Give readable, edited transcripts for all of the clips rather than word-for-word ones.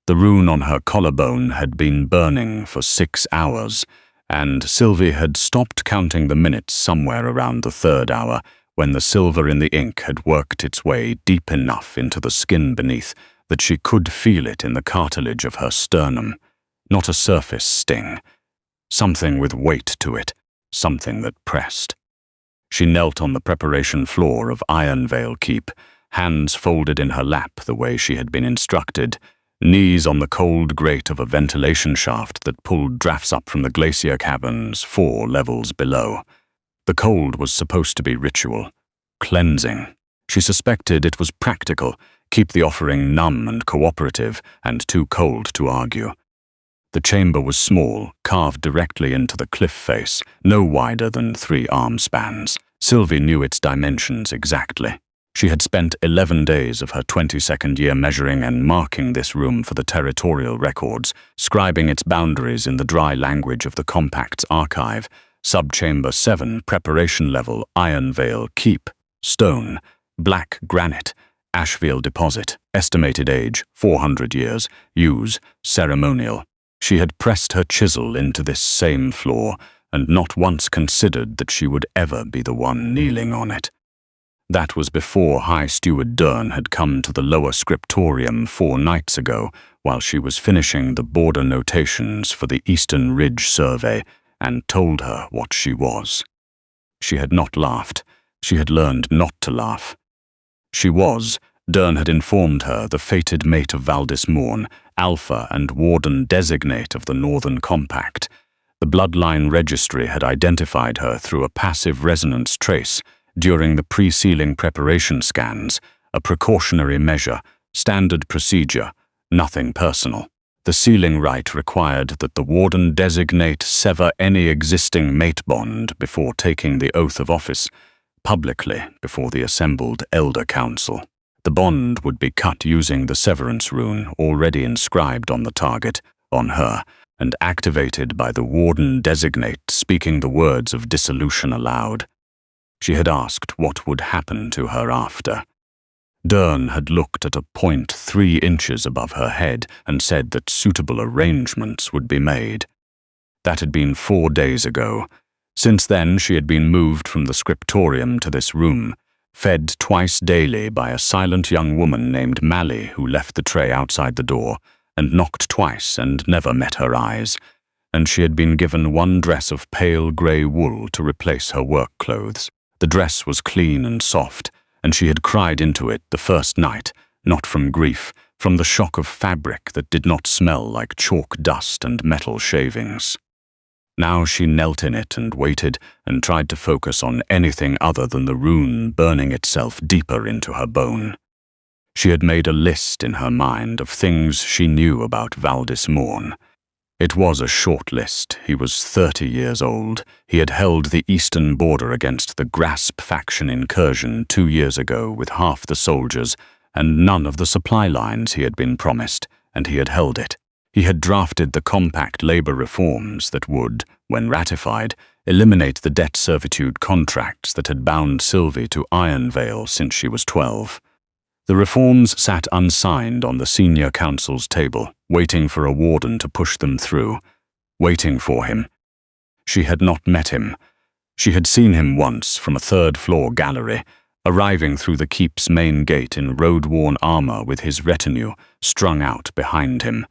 The rune on her collarbone had been burning for 6 hours, and Sylvie had stopped counting the minutes somewhere around the 3rd hour when the silver in the ink had worked its way deep enough into the skin beneath that she could feel it in the cartilage of her sternum. Not a surface sting. Something with weight to it, something that pressed. She knelt on the preparation floor of Ironvale Keep, hands folded in her lap the way she had been instructed, knees on the cold grate of a ventilation shaft that pulled drafts up from the glacier caverns 4 levels below. The cold was supposed to be ritual, cleansing. She suspected it was practical, keep the offering numb and cooperative, and too cold to argue. The chamber was small, carved directly into the cliff face, no wider than 3 arm spans. Sylvie knew its dimensions exactly. She had spent 11 days of her 22nd year measuring and marking this room for the territorial records, scribing its boundaries in the dry language of the Compact's archive. Subchamber 7, preparation level, Ironvale Keep, stone, black granite, Ashfield deposit, estimated age 400 years, use ceremonial. She had pressed her chisel into this same floor and not once considered that she would ever be the one kneeling on it. That was before High Steward Dern had come to the lower scriptorium 4 nights ago while she was finishing the border notations for the Eastern Ridge survey and told her what she was. She had not laughed. She had learned not to laugh. She was, Dern had informed her, the fated mate of Valdis Morn, Alpha and Warden designate of the Northern Compact. The bloodline registry had identified her through a passive resonance trace during the pre-sealing preparation scans, a precautionary measure, standard procedure, nothing personal. The sealing rite required that the Warden designate sever any existing mate bond before taking the oath of office, publicly before the assembled Elder Council. The bond would be cut using the severance rune already inscribed on the target, on her, and activated by the Warden designate speaking the words of dissolution aloud. She had asked what would happen to her after. Dern had looked at a point 3 inches above her head and said that suitable arrangements would be made. That had been 4 days ago. Since then she had been moved from the scriptorium to this room, fed twice daily by a silent young woman named Mally who left the tray outside the door, and knocked twice and never met her eyes, and she had been given 1 dress of pale grey wool to replace her work clothes. The dress was clean and soft, and she had cried into it the first night, not from grief, from the shock of fabric that did not smell like chalk dust and metal shavings. Now she knelt in it and waited and tried to focus on anything other than the rune burning itself deeper into her bone. She had made a list in her mind of things she knew about Valdis Morn. It was a short list. He was 30 years old. He had held the eastern border against the Grasp faction incursion 2 years ago with half the soldiers and none of the supply lines he had been promised, and he had held it. He had drafted the compact labor reforms that would, when ratified, eliminate the debt servitude contracts that had bound Sylvie to Ironvale since she was 12. The reforms sat unsigned on the senior council's table, waiting for a warden to push them through, waiting for him. She had not met him. She had seen him once from a 3rd-floor gallery, arriving through the keep's main gate in road-worn armor with his retinue strung out behind him.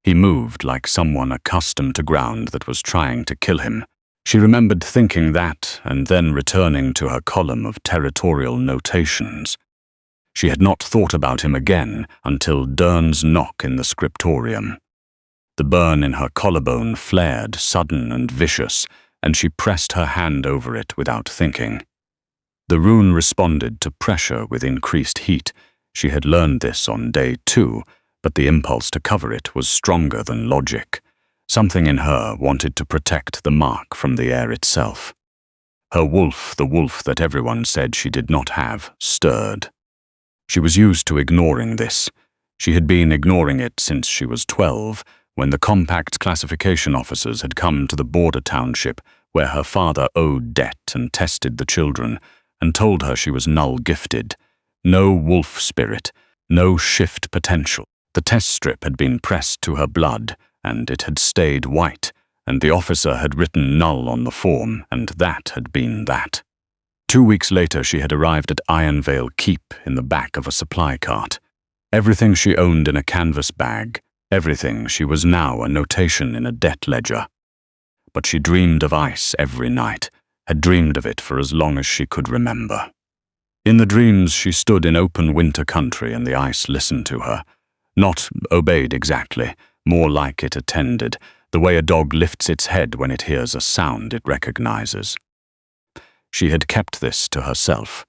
He moved like someone accustomed to ground that was trying to kill him. She remembered thinking that and then returning to her column of territorial notations. She had not thought about him again until Dern's knock in the scriptorium. The burn in her collarbone flared, sudden and vicious, and she pressed her hand over it without thinking. The rune responded to pressure with increased heat. She had learned this on day 2, but the impulse to cover it was stronger than logic. Something in her wanted to protect the mark from the air itself. Her wolf, the wolf that everyone said she did not have, stirred. She was used to ignoring this. She had been ignoring it since she was 12, when the Compact's classification officers had come to the border township where her father owed debt and tested the children, and told her she was null-gifted. No wolf spirit, no shift potential. The test strip had been pressed to her blood, and it had stayed white, and the officer had written null on the form, and that had been that. 2 weeks later, she had arrived at Ironvale Keep in the back of a supply cart. Everything she owned in a canvas bag, everything she was now a notation in a debt ledger. But she dreamed of ice every night, had dreamed of it for as long as she could remember. In the dreams, she stood in open winter country and the ice listened to her. Not obeyed exactly, more like it attended, the way a dog lifts its head when it hears a sound it recognizes. She had kept this to herself.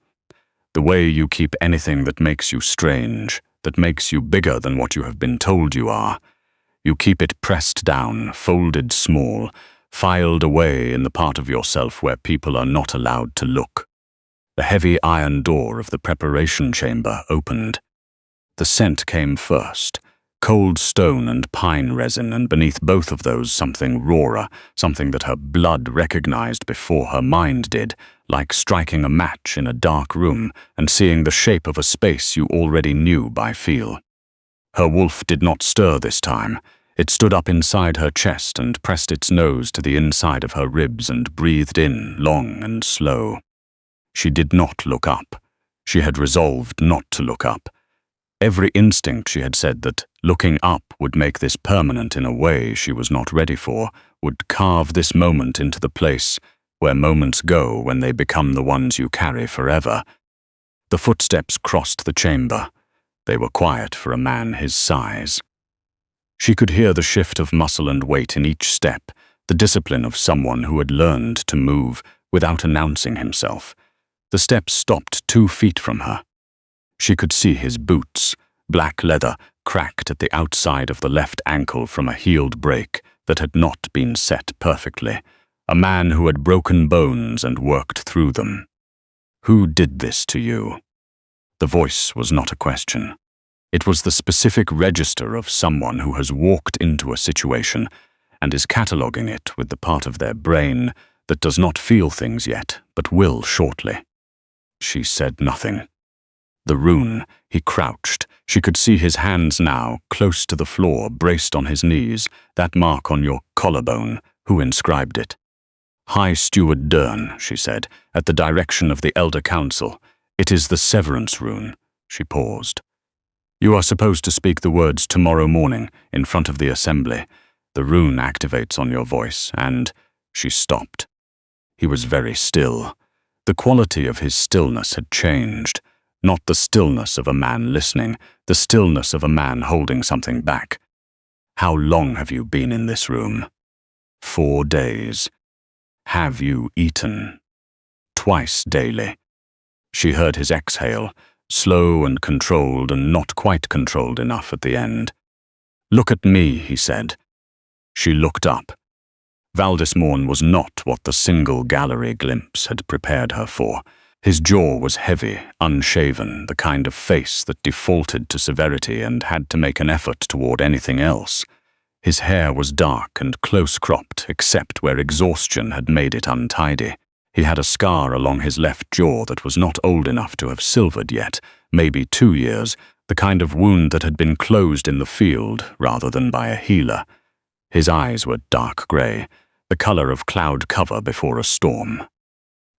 The way you keep anything that makes you strange, that makes you bigger than what you have been told you are. You keep it pressed down, folded small, filed away in the part of yourself where people are not allowed to look. The heavy iron door of the preparation chamber opened. The scent came first, cold stone and pine resin, and beneath both of those something rawer, something that her blood recognized before her mind did, like striking a match in a dark room and seeing the shape of a space you already knew by feel. Her wolf did not stir this time. It stood up inside her chest and pressed its nose to the inside of her ribs and breathed in, long and slow. She did not look up. She had resolved not to look up. Every instinct she had said that looking up would make this permanent in a way she was not ready for, would carve this moment into the place where moments go when they become the ones you carry forever. The footsteps crossed the chamber. They were quiet for a man his size. She could hear the shift of muscle and weight in each step, the discipline of someone who had learned to move without announcing himself. The steps stopped 2 feet from her. She could see his boots, black leather, cracked at the outside of the left ankle from a healed break that had not been set perfectly. A man who had broken bones and worked through them. Who did this to you? The voice was not a question. It was the specific register of someone who has walked into a situation and is cataloguing it with the part of their brain that does not feel things yet, but will shortly. She said nothing. The rune, he crouched. She could see his hands now, close to the floor, braced on his knees, that mark on your collarbone. Who inscribed it? High Steward Dern, she said, at the direction of the Elder Council. It is the severance rune. She paused. You are supposed to speak the words tomorrow morning in front of the assembly. The rune activates on your voice, and she stopped. He was very still. The quality of his stillness had changed. Not the stillness of a man listening, the stillness of a man holding something back. How long have you been in this room? 4 days. Have you eaten? Twice daily. She heard his exhale, slow and controlled and not quite controlled enough at the end. Look at me, he said. She looked up. Valdismorn was not what the single gallery glimpse had prepared her for. His jaw was heavy, unshaven, the kind of face that defaulted to severity and had to make an effort toward anything else. His hair was dark and close-cropped, except where exhaustion had made it untidy. He had a scar along his left jaw that was not old enough to have silvered yet, maybe 2 years, the kind of wound that had been closed in the field rather than by a healer. His eyes were dark grey, the color of cloud cover before a storm.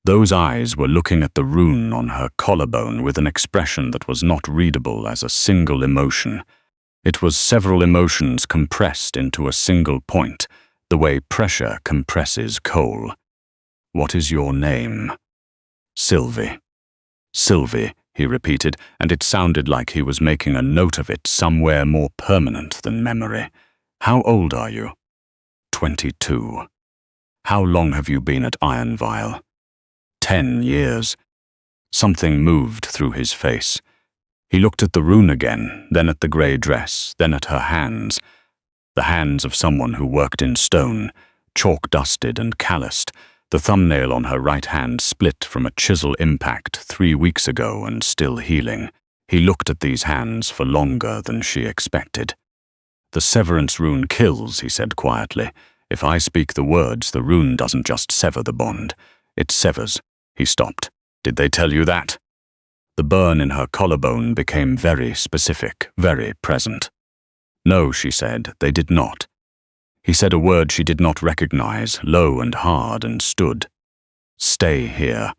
Those eyes were looking at the rune on her collarbone with an expression that was not readable as a single emotion. It was several emotions compressed into a single point, the way pressure compresses coal. What is your name? Sylvie. Sylvie, he repeated, and it sounded like he was making a note of it somewhere more permanent than memory. How old are you? 22. How long have you been at Ironvale? 10 years. Something moved through his face. He looked at the rune again, then at the grey dress, then at her hands. The hands of someone who worked in stone, chalk-dusted and calloused. The thumbnail on her right hand split from a chisel impact 3 weeks ago and still healing. He looked at these hands for longer than she expected. The severance rune kills, he said quietly. If I speak the words, the rune doesn't just sever the bond. It severs. He stopped. Did they tell you that? The burn in her collarbone became very specific, very present. No, she said, they did not. He said a word she did not recognize, low and hard, and stood. Stay here.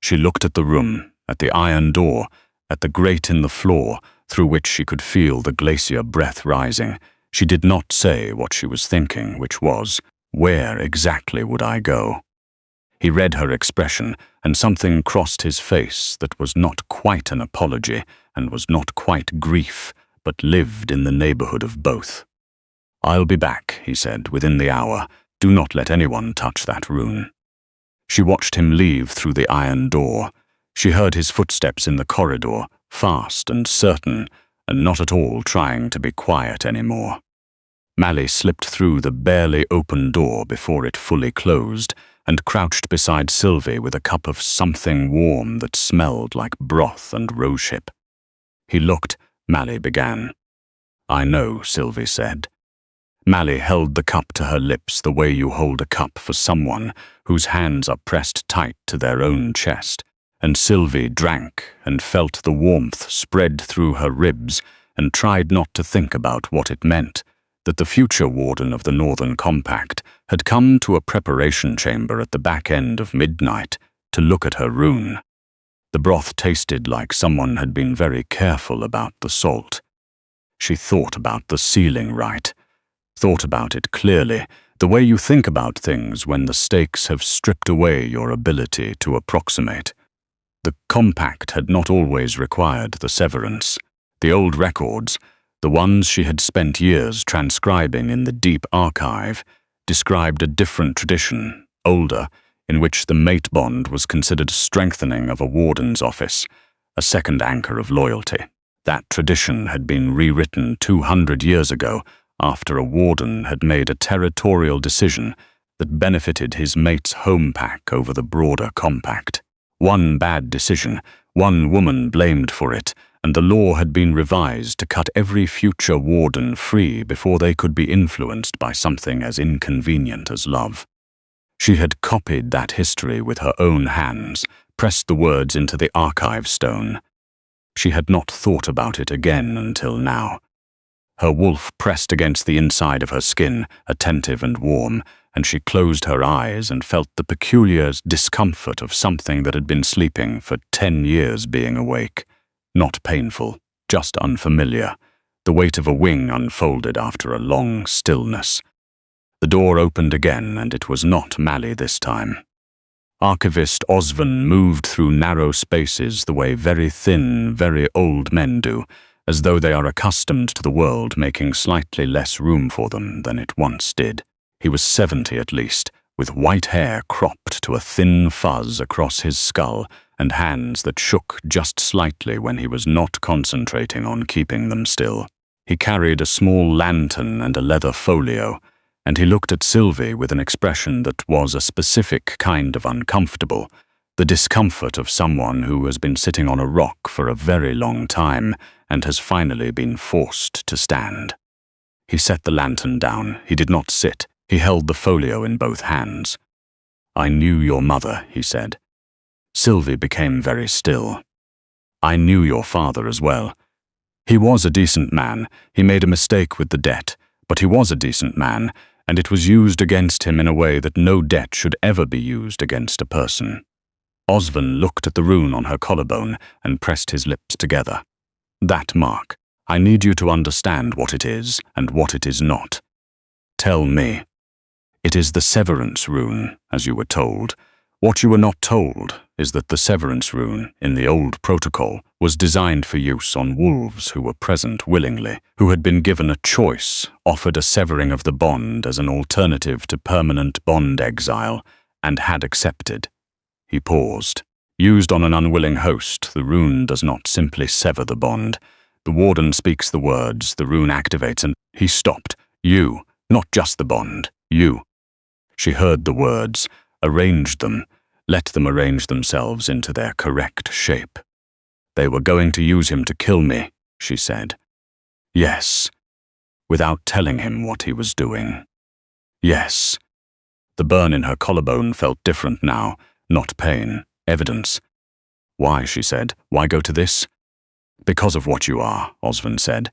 She looked at the room, at the iron door, at the grate in the floor, through which she could feel the glacier breath rising. She did not say what she was thinking, which was, where exactly would I go? He read her expression, and something crossed his face that was not quite an apology and was not quite grief, but lived in the neighborhood of both. I'll be back, he said, within the hour. Do not let anyone touch that rune. She watched him leave through the iron door. She heard his footsteps in the corridor, fast and certain, and not at all trying to be quiet anymore. Mally slipped through the barely open door before it fully closed, and crouched beside Sylvie with a cup of something warm that smelled like broth and rosehip. He looked. Mally began. I know, Sylvie said. Mally held the cup to her lips the way you hold a cup for someone whose hands are pressed tight to their own chest, and Sylvie drank and felt the warmth spread through her ribs and tried not to think about what it meant, that the future warden of the Northern Compact had come to a preparation chamber at the back end of midnight to look at her rune. The broth tasted like someone had been very careful about the salt. She thought about the ceiling right, thought about it clearly, the way you think about things when the stakes have stripped away your ability to approximate. The compact had not always required the severance. The old records, the ones she had spent years transcribing in the deep archive, described a different tradition, older, in which the mate bond was considered strengthening of a warden's office, a second anchor of loyalty. That tradition had been rewritten 200 years ago after a warden had made a territorial decision that benefited his mate's home pack over the broader compact. One bad decision, one woman blamed for it, and the law had been revised to cut every future warden free before they could be influenced by something as inconvenient as love. She had copied that history with her own hands, pressed the words into the archive stone. She had not thought about it again until now. Her wolf pressed against the inside of her skin, attentive and warm, and she closed her eyes and felt the peculiar discomfort of something that had been sleeping for 10 years being awake. Not painful, just unfamiliar. The weight of a wing unfolded after a long stillness. The door opened again, and it was not Mally this time. Archivist Osvan moved through narrow spaces the way very thin, very old men do, as though they are accustomed to the world making slightly less room for them than it once did. He was 70 at least, with white hair cropped to a thin fuzz across his skull and hands that shook just slightly when he was not concentrating on keeping them still. He carried a small lantern and a leather folio, and he looked at Sylvie with an expression that was a specific kind of uncomfortable, the discomfort of someone who has been sitting on a rock for a very long time and has finally been forced to stand. He set the lantern down. He did not sit. He held the folio in both hands. I knew your mother, he said. Sylvie became very still. I knew your father as well. He was a decent man. He made a mistake with the debt, but he was a decent man, and it was used against him in a way that no debt should ever be used against a person. Osvan looked at the rune on her collarbone and pressed his lips together. That mark. I need you to understand what it is and what it is not. Tell me. It is the severance rune, as you were told. What you were not told is that the severance rune, in the old protocol, was designed for use on wolves who were present willingly, who had been given a choice, offered a severing of the bond as an alternative to permanent bond exile, and had accepted. He paused. Used on an unwilling host, the rune does not simply sever the bond. The warden speaks the words, the rune activates, and he stopped. You, not just the bond, you. She heard the words, arranged them, let them arrange themselves into their correct shape. They were going to use him to kill me, she said. Yes. Without telling him what he was doing. Yes. The burn in her collarbone felt different now, not pain, evidence. Why, she said, why go to this? Because of what you are, Osvan said.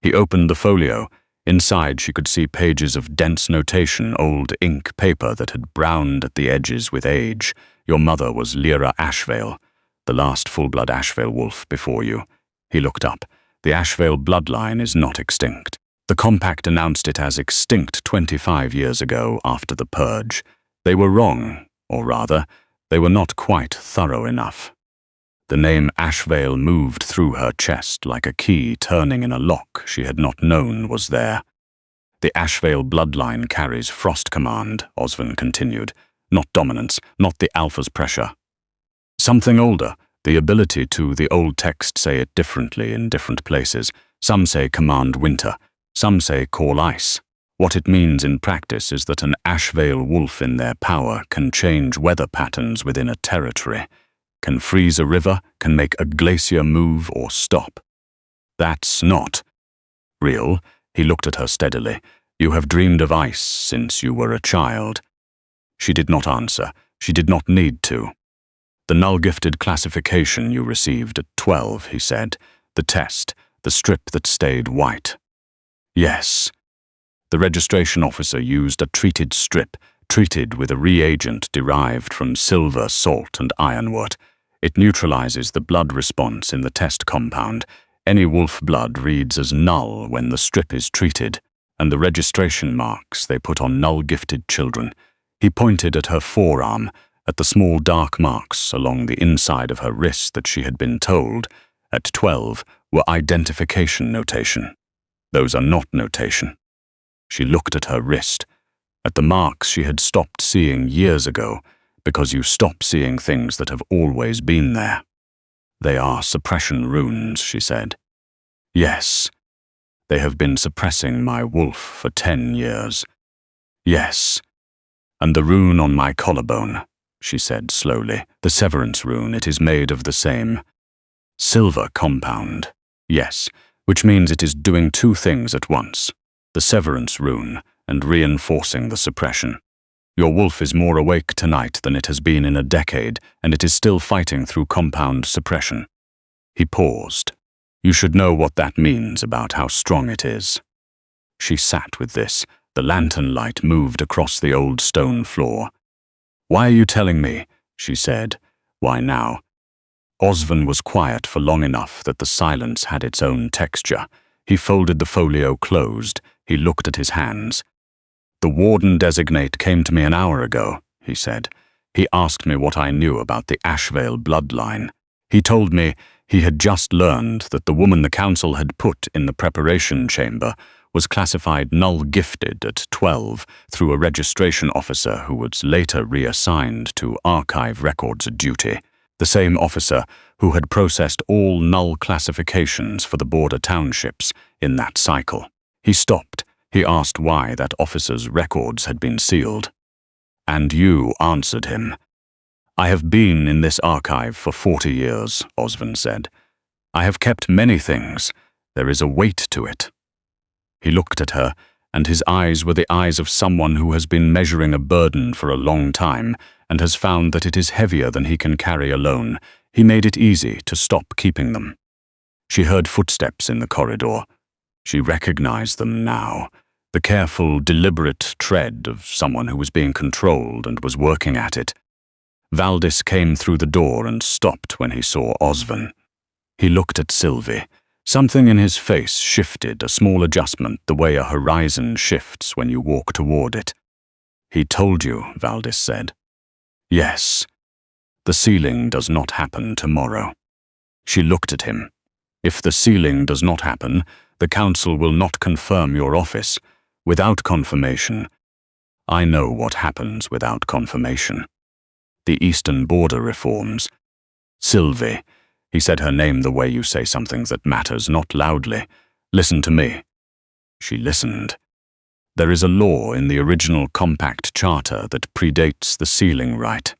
He opened the folio. Inside, she could see pages of dense notation, old ink paper that had browned at the edges with age. Your mother was Lyra Ashvale, the last full-blood Ashvale wolf before you. He looked up. The Ashvale bloodline is not extinct. The compact announced it as extinct 25 years ago after the purge. They were wrong, or rather, they were not quite thorough enough. The name Ashvale moved through her chest like a key turning in a lock she had not known was there. The Ashvale bloodline carries frost command, Osvan continued. Not dominance, not the Alpha's pressure. Something older, the ability to, the old texts say it differently in different places. Some say command winter, some say call ice. What it means in practice is that an Ashvale wolf in their power can change weather patterns within a territory, can freeze a river, can make a glacier move or stop. That's not real. He looked at her steadily. You have dreamed of ice since you were a child. She did not answer. She did not need to. The null-gifted classification you received at 12, he said. The test, the strip that stayed white. Yes. The registration officer used a treated strip, treated with a reagent derived from silver, salt, and ironwood. It neutralizes the blood response in the test compound. Any wolf blood reads as null when the strip is treated, and the registration marks they put on null-gifted children. He pointed at her forearm, at the small dark marks along the inside of her wrist that she had been told, at 12, were identification notation. Those are not notation. She looked at her wrist, at the marks she had stopped seeing years ago, because you stop seeing things that have always been there. They are suppression runes, she said. Yes. They have been suppressing my wolf for 10 years. Yes. And the rune on my collarbone, she said slowly. The severance rune, it is made of the same silver compound. Yes, which means it is doing two things at once. The severance rune and reinforcing the suppression. Your wolf is more awake tonight than it has been in a decade, and it is still fighting through compound suppression. He paused. You should know what that means about how strong it is. She sat with this. The lantern light moved across the old stone floor. Why are you telling me? She said. Why now? Osvan was quiet for long enough that the silence had its own texture. He folded the folio closed. He looked at his hands. The Warden designate came to me an hour ago, he said. He asked me what I knew about the Ashvale bloodline. He told me he had just learned that the woman the council had put in the preparation chamber was classified null-gifted at 12 through a registration officer who was later reassigned to archive records duty, the same officer who had processed all null classifications for the border townships in that cycle. He stopped. He asked why that officer's records had been sealed. And you answered him. I have been in this archive for 40 years, Osvan said. I have kept many things. There is a weight to it. He looked at her, and his eyes were the eyes of someone who has been measuring a burden for a long time and has found that it is heavier than he can carry alone. He made it easy to stop keeping them. She heard footsteps in the corridor. She recognized them now, the careful, deliberate tread of someone who was being controlled and was working at it. Valdis came through the door and stopped when he saw Osvan. He looked at Sylvie. Something in his face shifted, a small adjustment, the way a horizon shifts when you walk toward it. He told you, Valdis said. Yes. The sealing does not happen tomorrow. She looked at him. If the sealing does not happen, the council will not confirm your office. Without confirmation, I know what happens without confirmation. The eastern border reforms. Sylvie, he said her name the way you say something that matters, not loudly. Listen to me. She listened. There is a law in the original compact charter that predates the sealing rite.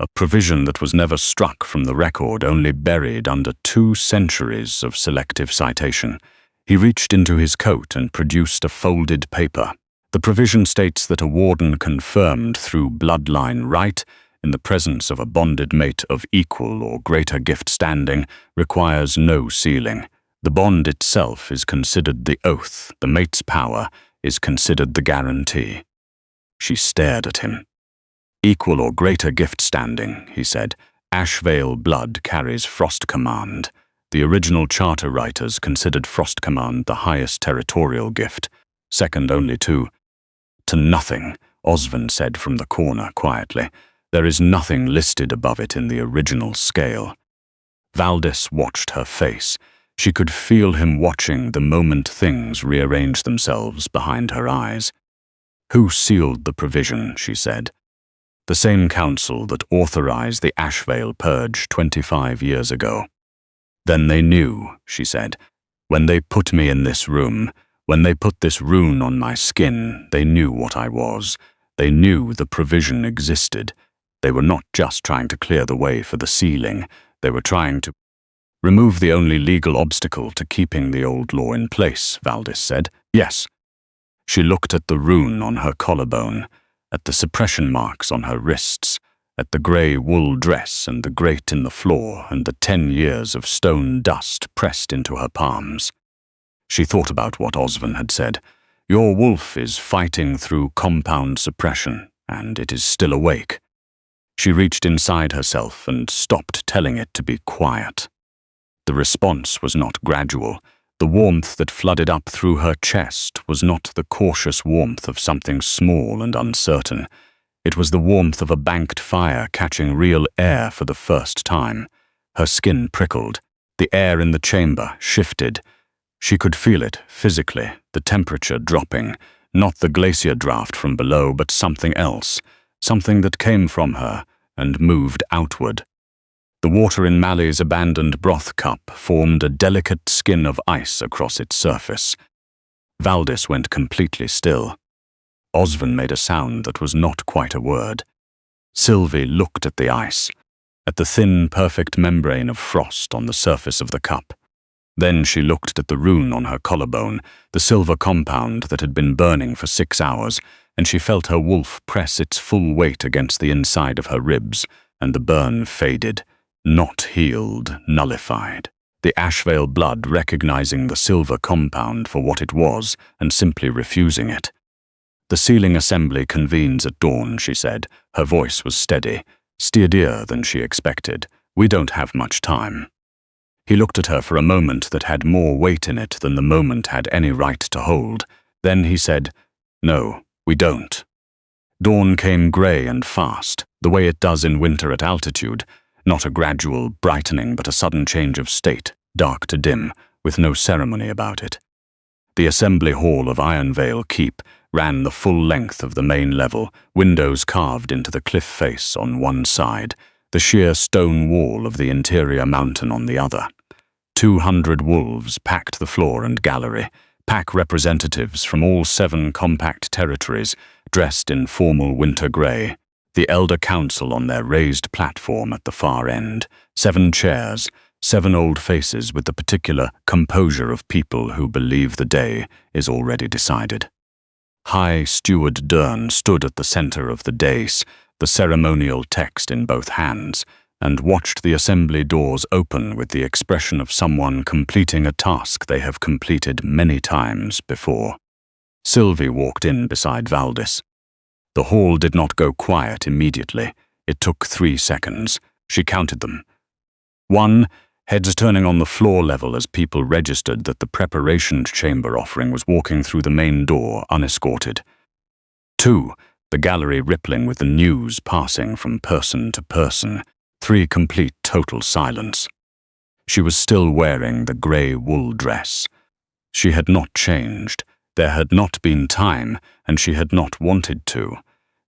A provision that was never struck from the record, only buried under 2 centuries of selective citation. He reached into his coat and produced a folded paper. The provision states that a warden confirmed through bloodline right, in the presence of a bonded mate of equal or greater gift standing, requires no sealing. The bond itself is considered the oath, the mate's power is considered the guarantee. She stared at him. Equal or greater gift standing, he said. Ashvale blood carries Frost Command. The original charter writers considered Frost Command the highest territorial gift, second only to nothing, Osvin said from the corner quietly. There is nothing listed above it in the original scale. Valdis watched her face. She could feel him watching the moment things rearranged themselves behind her eyes. Who sealed the provision, she said. The same council that authorized the Ashvale Purge 25 years ago. Then they knew, she said. When they put me in this room, when they put this rune on my skin, they knew what I was. They knew the provision existed. They were not just trying to clear the way for the sealing. They were trying to remove the only legal obstacle to keeping the old law in place, Valdis said. Yes. She looked at the rune on her collarbone, at the suppression marks on her wrists, at the grey wool dress and the grate in the floor and the 10 years of stone dust pressed into her palms. She thought about what Osvin had said. Your wolf is fighting through compound suppression, and it is still awake. She reached inside herself and stopped telling it to be quiet. The response was not gradual. The warmth that flooded up through her chest was not the cautious warmth of something small and uncertain. It was the warmth of a banked fire catching real air for the first time. Her skin prickled. The air in the chamber shifted. She could feel it physically, the temperature dropping, not the glacier draft from below, but something else, something that came from her and moved outward. The water in Mally's abandoned broth cup formed a delicate skin of ice across its surface. Valdis went completely still. Osvin made a sound that was not quite a word. Sylvie looked at the ice, at the thin, perfect membrane of frost on the surface of the cup. Then she looked at the rune on her collarbone, the silver compound that had been burning for 6 hours, and she felt her wolf press its full weight against the inside of her ribs, and the burn faded. Not healed, nullified. The Ashvale blood recognizing the silver compound for what it was and simply refusing it. The sealing assembly convenes at dawn, she said. Her voice was steady, steadier than she expected. We don't have much time. He looked at her for a moment that had more weight in it than the moment had any right to hold. Then he said, No, we don't. Dawn came grey and fast, the way it does in winter at altitude. Not a gradual brightening, but a sudden change of state, dark to dim, with no ceremony about it. The assembly hall of Ironvale Keep ran the full length of the main level, windows carved into the cliff face on one side, the sheer stone wall of the interior mountain on the other. 200 wolves packed the floor and gallery, pack representatives from all 7 compact territories, dressed in formal winter grey. The Elder Council on their raised platform at the far end, 7 chairs, 7 old faces with the particular composure of people who believe the day is already decided. High Steward Dern stood at the center of the dais, the ceremonial text in both hands, and watched the assembly doors open with the expression of someone completing a task they have completed many times before. Sylvie walked in beside Valdis. The hall did not go quiet immediately. It took 3 seconds. She counted them. 1, heads turning on the floor level as people registered that the preparation chamber offering was walking through the main door unescorted. 2, the gallery rippling with the news passing from person to person. 3, complete total silence. She was still wearing the grey wool dress. She had not changed. There had not been time, and she had not wanted to.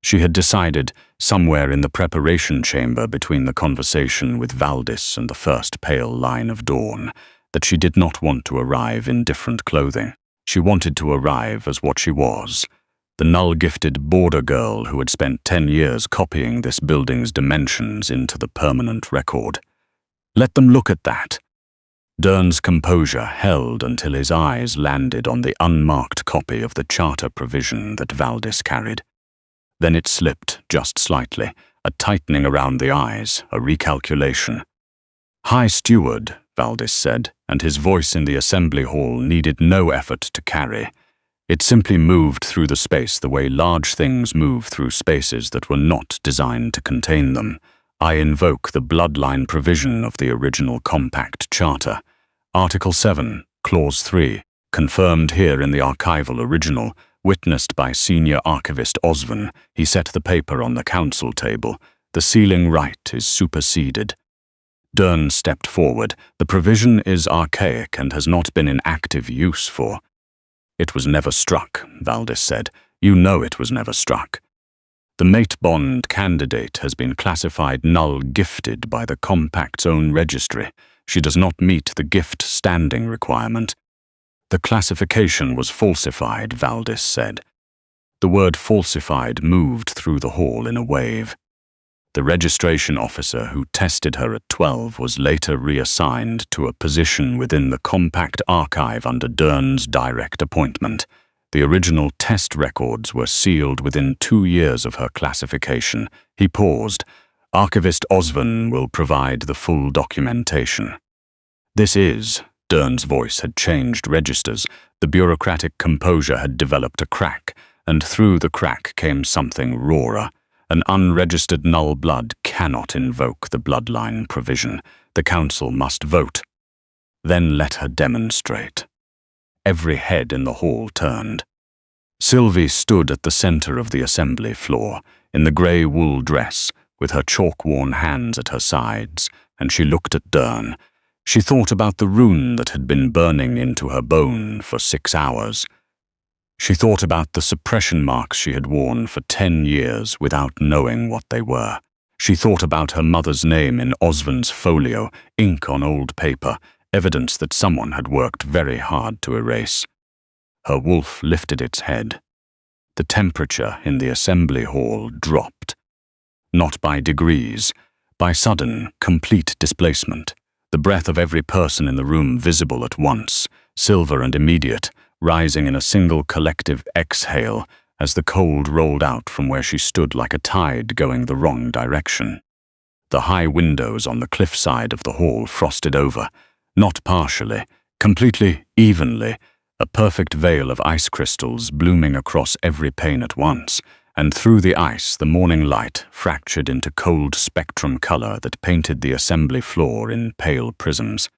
She had decided, somewhere in the preparation chamber between the conversation with Valdis and the first pale line of dawn, that she did not want to arrive in different clothing. She wanted to arrive as what she was, the null-gifted border girl who had spent 10 years copying this building's dimensions into the permanent record. Let them look at that. Dern's composure held until his eyes landed on the unmarked copy of the charter provision that Valdis carried. Then it slipped just slightly, a tightening around the eyes, a recalculation. High Steward, Valdis said, and his voice in the assembly hall needed no effort to carry. It simply moved through the space the way large things move through spaces that were not designed to contain them. I invoke the bloodline provision of the original Compact Charter. Article 7, Clause 3, confirmed here in the archival original, witnessed by Senior Archivist Osvan. He set the paper on the council table. The sealing right is superseded. Dern stepped forward. The provision is archaic and has not been in active use for... It was never struck, Valdis said. You know it was never struck. The mate bond candidate has been classified null gifted by the Compact's own registry. She does not meet the gift standing requirement. The classification was falsified, Valdis said. The word falsified moved through the hall in a wave. The registration officer who tested her at 12 was later reassigned to a position within the Compact archive under Dern's direct appointment. The original test records were sealed within 2 years of her classification. He paused. Archivist Osvan will provide the full documentation. This is... Dern's voice had changed registers. The bureaucratic composure had developed a crack, and through the crack came something rawer. An unregistered null blood cannot invoke the bloodline provision. The council must vote. Then let her demonstrate. Every head in the hall turned. Sylvie stood at the center of the assembly floor, in the grey wool dress, with her chalk-worn hands at her sides, and she looked at Dern. She thought about the rune that had been burning into her bone for 6 hours. She thought about the suppression marks she had worn for 10 years without knowing what they were. She thought about her mother's name in Osvan's folio, ink on old paper, evidence that someone had worked very hard to erase. Her wolf lifted its head. The temperature in the assembly hall dropped. Not by degrees, by sudden, complete displacement. The breath of every person in the room visible at once, silver and immediate, rising in a single collective exhale as the cold rolled out from where she stood like a tide going the wrong direction. The high windows on the cliffside of the hall frosted over, not partially, completely, evenly, a perfect veil of ice crystals blooming across every pane at once, and through the ice the morning light fractured into cold spectrum color that painted the assembly floor in pale prisms.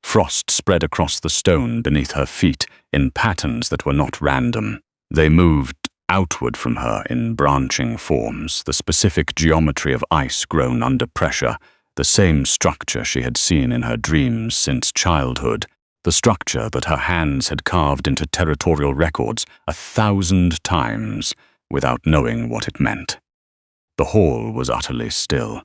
Frost spread across the stone beneath her feet in patterns that were not random. They moved outward from her in branching forms, the specific geometry of ice grown under pressure, the same structure she had seen in her dreams since childhood, the structure that her hands had carved into territorial records 1,000 times without knowing what it meant. The hall was utterly still.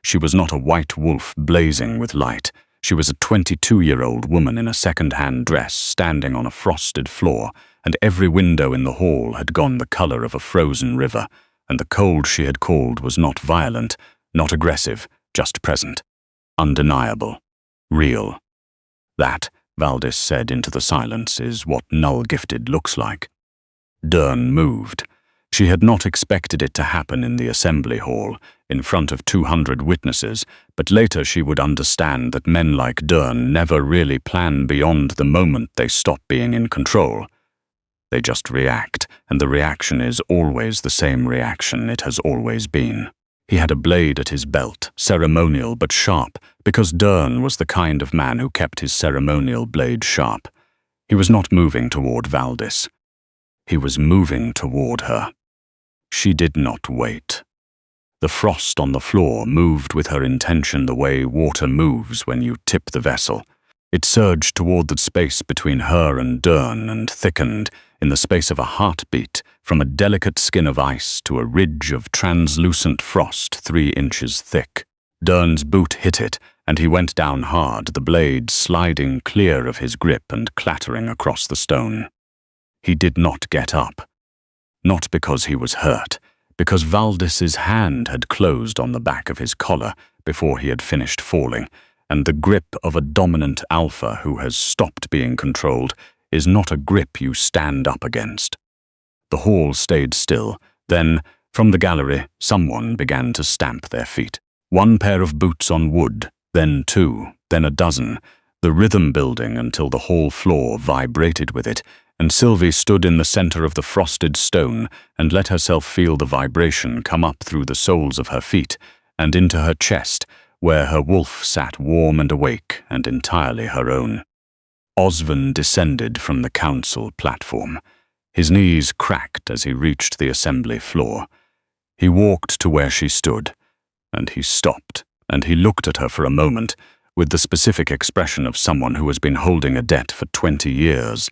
She was not a white wolf blazing with light. She was a 22-year-old woman in a second-hand dress standing on a frosted floor, and every window in the hall had gone the color of a frozen river, and the cold she had called was not violent, not aggressive, just present, undeniable, real. That, Valdis said into the silence, is what null-gifted looks like. Dern moved. She had not expected it to happen in the assembly hall, in front of 200 witnesses, but later she would understand that men like Dern never really plan beyond the moment they stop being in control. They just react, and the reaction is always the same reaction it has always been. He had a blade at his belt, ceremonial but sharp, because Dern was the kind of man who kept his ceremonial blade sharp. He was not moving toward Valdis. He was moving toward her. She did not wait. The frost on the floor moved with her intention the way water moves when you tip the vessel. It surged toward the space between her and Dern and thickened, in the space of a heartbeat, from a delicate skin of ice to a ridge of translucent frost 3 inches thick. Dern's boot hit it, and he went down hard, the blade sliding clear of his grip and clattering across the stone. He did not get up. Not because he was hurt, because Valdis's hand had closed on the back of his collar before he had finished falling, and the grip of a dominant alpha who has stopped being controlled is not a grip you stand up against. The hall stayed still. Then, from the gallery, someone began to stamp their feet. 1 pair of boots on wood, then 2, then a dozen, the rhythm building until the hall floor vibrated with it, and Sylvie stood in the center of the frosted stone and let herself feel the vibration come up through the soles of her feet and into her chest, where her wolf sat warm and awake and entirely her own. Osvan descended from the council platform. His knees cracked as he reached the assembly floor. He walked to where she stood, and he stopped, and he looked at her for a moment, with the specific expression of someone who has been holding a debt for 20 years,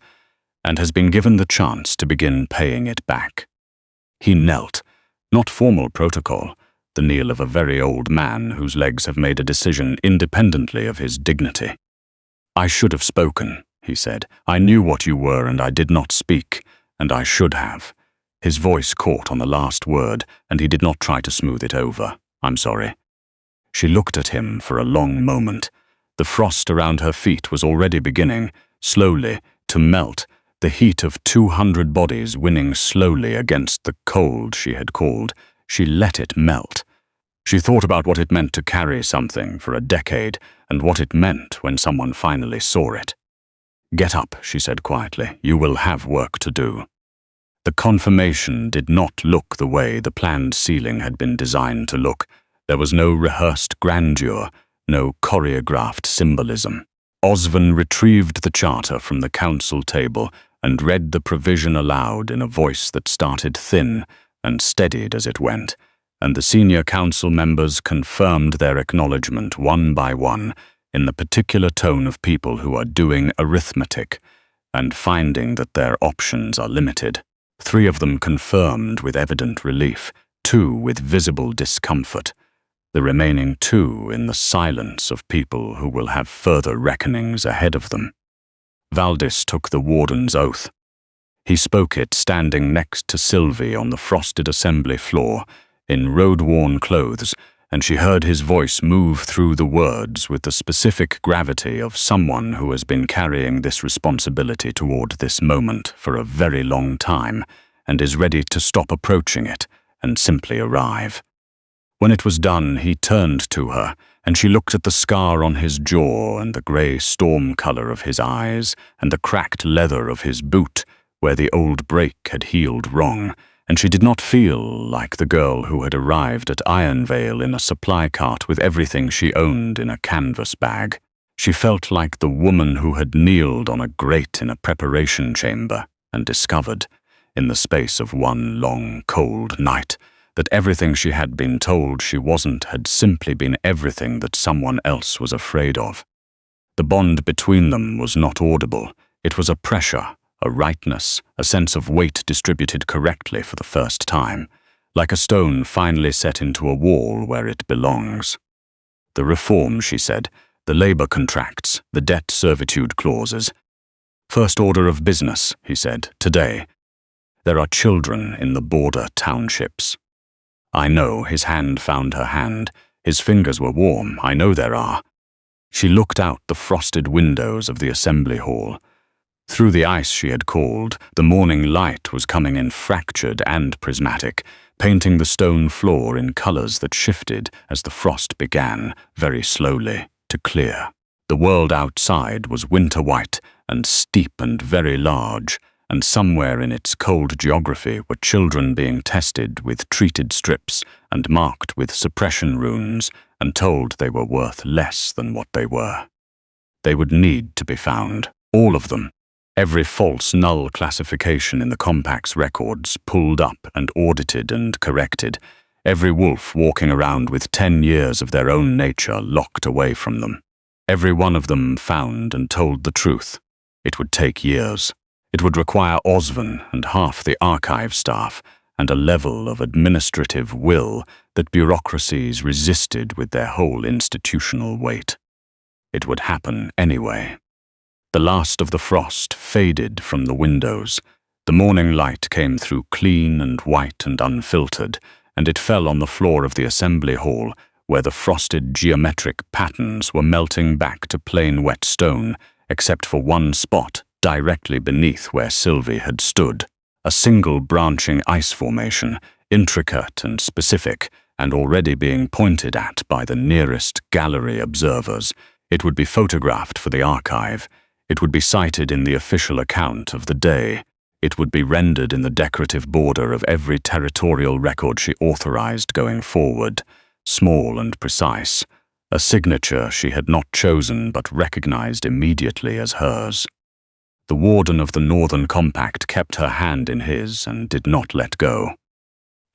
and has been given the chance to begin paying it back. He knelt, not formal protocol, the kneel of a very old man whose legs have made a decision independently of his dignity. "I should have spoken," he said. "I knew what you were and I did not speak, and I should have." His voice caught on the last word, and he did not try to smooth it over. "I'm sorry." She looked at him for a long moment. The frost around her feet was already beginning, slowly, to melt, the heat of 200 bodies winning slowly against the cold she had called. She let it melt. She thought about what it meant to carry something for a decade and what it meant when someone finally saw it. "Get up," she said quietly. "You will have work to do." The confirmation did not look the way the planned ceiling had been designed to look. There was no rehearsed grandeur, no choreographed symbolism. Osvan retrieved the charter from the council table and read the provision aloud in a voice that started thin and steadied as it went, and the senior council members confirmed their acknowledgement one by one in the particular tone of people who are doing arithmetic and finding that their options are limited. 3 of them confirmed with evident relief, 2 with visible discomfort, the remaining 2 in the silence of people who will have further reckonings ahead of them. Valdis took the warden's oath. He spoke it standing next to Sylvie on the frosted assembly floor, in road-worn clothes, and she heard his voice move through the words with the specific gravity of someone who has been carrying this responsibility toward this moment for a very long time and is ready to stop approaching it and simply arrive. When it was done, he turned to her, and she looked at the scar on his jaw and the grey storm color of his eyes and the cracked leather of his boot where the old break had healed wrong, and she did not feel like the girl who had arrived at Ironvale in a supply cart with everything she owned in a canvas bag. She felt like the woman who had kneeled on a grate in a preparation chamber and discovered, in the space of one long, cold night, that everything she had been told she wasn't had simply been everything that someone else was afraid of. The bond between them was not audible. It was a pressure, a rightness, a sense of weight distributed correctly for the first time, like a stone finally set into a wall where it belongs. "The reform," she said, "the labor contracts, the debt servitude clauses. First order of business," he said, "today. There are children in the border townships." "I know," his hand found her hand. His fingers were warm. "I know there are." She looked out the frosted windows of the assembly hall. Through the ice she had called, the morning light was coming in fractured and prismatic, painting the stone floor in colors that shifted as the frost began, very slowly, to clear. The world outside was winter white and steep and very large, and somewhere in its cold geography were children being tested with treated strips and marked with suppression runes and told they were worth less than what they were. They would need to be found, all of them. Every false null classification in the compact's records pulled up and audited and corrected, every wolf walking around with 10 years of their own nature locked away from them. Every one of them found and told the truth. It would take years. It would require Osvan and half the archive staff and a level of administrative will that bureaucracies resisted with their whole institutional weight. It would happen anyway. The last of the frost faded from the windows. The morning light came through clean and white and unfiltered, and it fell on the floor of the assembly hall, where the frosted geometric patterns were melting back to plain wet stone, except for one spot directly beneath where Sylvie had stood. A single branching ice formation, intricate and specific, and already being pointed at by the nearest gallery observers. It would be photographed for the archive. It would be cited in the official account of the day. It would be rendered in the decorative border of every territorial record she authorized going forward, small and precise, a signature she had not chosen but recognized immediately as hers. The Warden of the Northern Compact kept her hand in his and did not let go.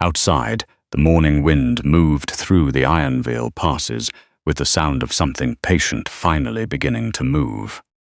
Outside, the morning wind moved through the Ironvale passes with the sound of something patient finally beginning to move.